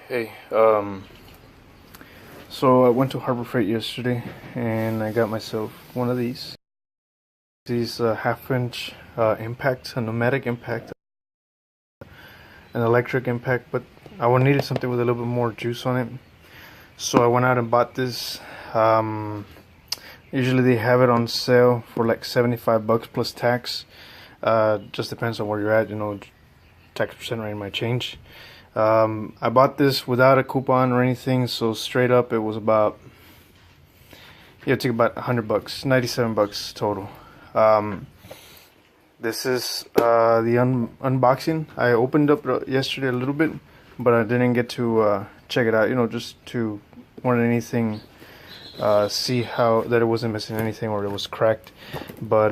Hey, so I went to Harbor Freight yesterday and I got myself one of these. These half-inch impact, a pneumatic impact, an electric impact, but I needed something with a little bit more juice on it. So I went out and bought this. Usually they have it on sale for like 75 bucks plus tax. Just depends on where you're at, tax percent rate might change. I bought this without a coupon or anything, so straight up it was about, it took about 100 bucks, 97 bucks total. This is the unboxing. I opened up yesterday a little bit, but I didn't get to check it out, just to more than anything see how that it wasn't missing anything or it was cracked. But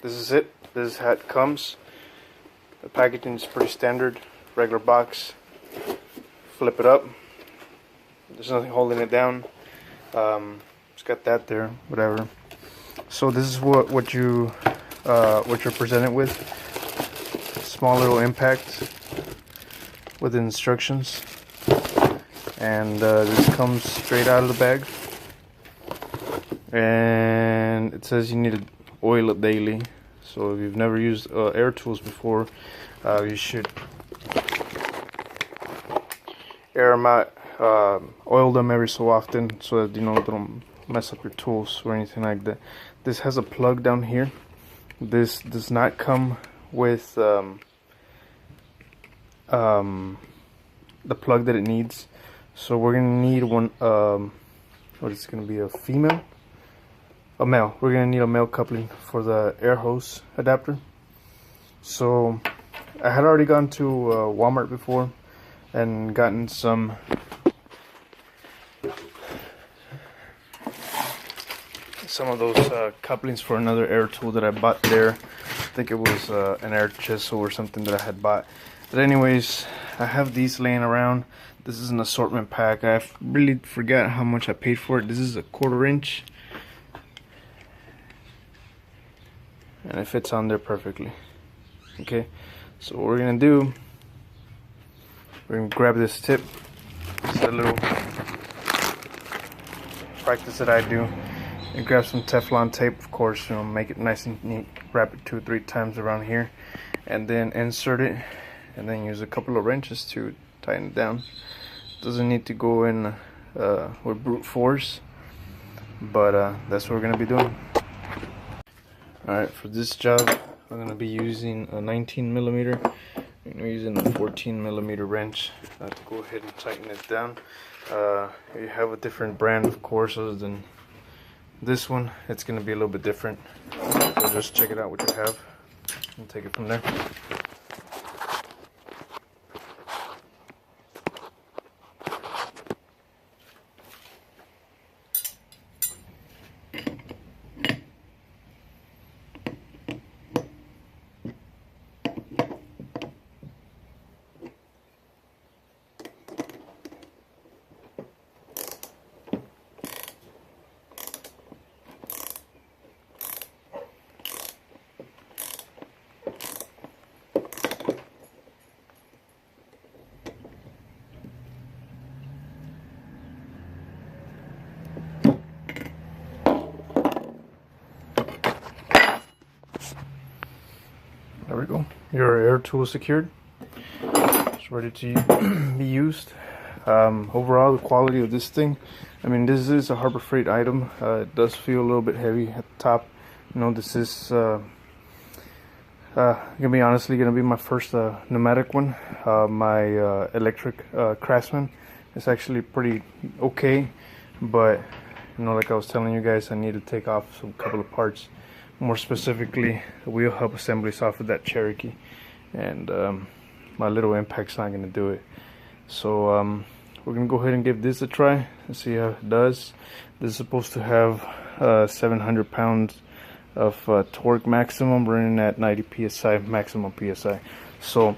this is it. This is how it comes. The packaging is pretty standard. Regular box. Flip it up. There's nothing holding it down. It's got that there, whatever. So this is what you're presented with. Small little impact with instructions, and this comes straight out of the bag. And it says you need to oil it daily. So if you've never used air tools before, you should air them out, oil them every so often so that they don't mess up your tools or anything like that. This has a plug down here. This does not come with the plug that it needs, so we're gonna need one. What is it gonna be? A male. We're gonna need a male coupling for the air hose adapter. So I had already gone to Walmart before and gotten some of those couplings for another air tool that I bought there. I think it was an air chisel or something that I had bought. But anyways, I have these laying around. This is an assortment pack. I really forgot how much I paid for it. This is a 1/4 inch, and it fits on there perfectly. Okay, so what we're gonna do, we're gonna grab this tip. It's a little practice that I do. And grab some Teflon tape, of course, make it nice and neat. Wrap it 2 or 3 times around here, and then insert it, and then use a couple of wrenches to tighten it down. Doesn't need to go in with brute force, but that's what we're gonna be doing. Alright, for this job, I'm gonna be using a 19mm. I'm using a 14mm wrench to go ahead and tighten it down. You have a different brand, of course, other than this one. It's going to be a little bit different, so just check it out what you have and take it from there. There we go. Your air tool secured. It's ready to be used. Overall, the quality of this thing, I mean, this is a Harbor Freight item. It does feel a little bit heavy at the top. This is gonna be honestly gonna be my first pneumatic one. My electric Craftsman is actually pretty okay, but like I was telling you guys, I need to take off some couple of parts. More specifically, the wheel hub assemblies off of that Cherokee, and my little impact's not going to do it. So we're going to go ahead and give this a try and see how it does. This is supposed to have 700 pounds of torque maximum, running at 90 psi maximum psi. So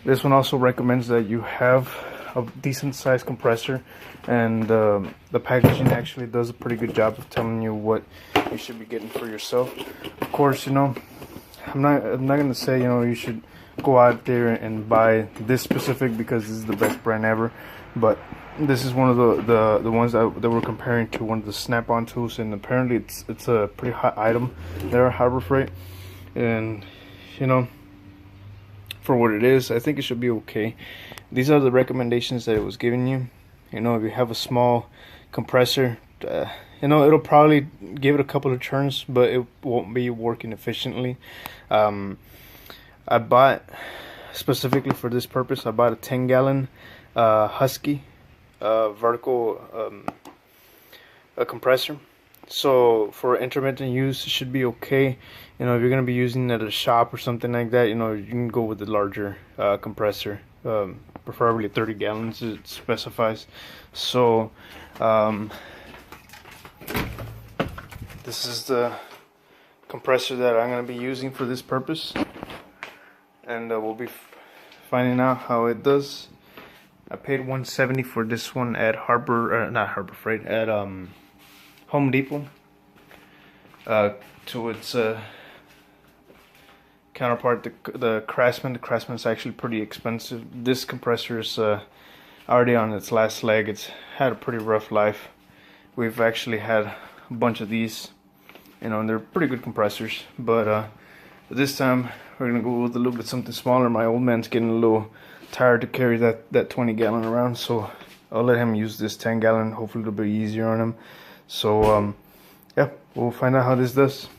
this one also recommends that you have a decent sized compressor, and the packaging actually does a pretty good job of telling you what you should be getting for yourself. Of course, I'm not going to say you should go out there and buy this specific because this is the best brand ever. But this is one of the ones that we're comparing to one of the snap-on tools, and apparently it's a pretty hot item there at Harbor Freight. And you know, for what it is, I think it should be okay. These are the recommendations that it was giving you. You know, if you have a small compressor, you know, it'll probably give it a couple of turns, but it won't be working efficiently. I bought, specifically for this purpose, I bought a 10-gallon Husky vertical a compressor. So for intermittent use, it should be okay. You know, if you're gonna be using it at a shop or something like that, you know, you can go with the larger compressor, preferably 30 gallons it specifies. So this is the compressor that I'm gonna be using for this purpose, and we'll be finding out how it does. I paid $170 for this one at not Harbor Freight, at Home Depot. To its counterpart, the Craftsman. The Craftsman is actually pretty expensive. This compressor is already on its last leg. It's had a pretty rough life. We've actually had a bunch of these, you know, and they're pretty good compressors. But this time we're gonna go with a little bit something smaller. My old man's getting a little tired to carry that 20-gallon around, so I'll let him use this 10-gallon. Hopefully it'll be easier on him. So yeah, we'll find out how this does.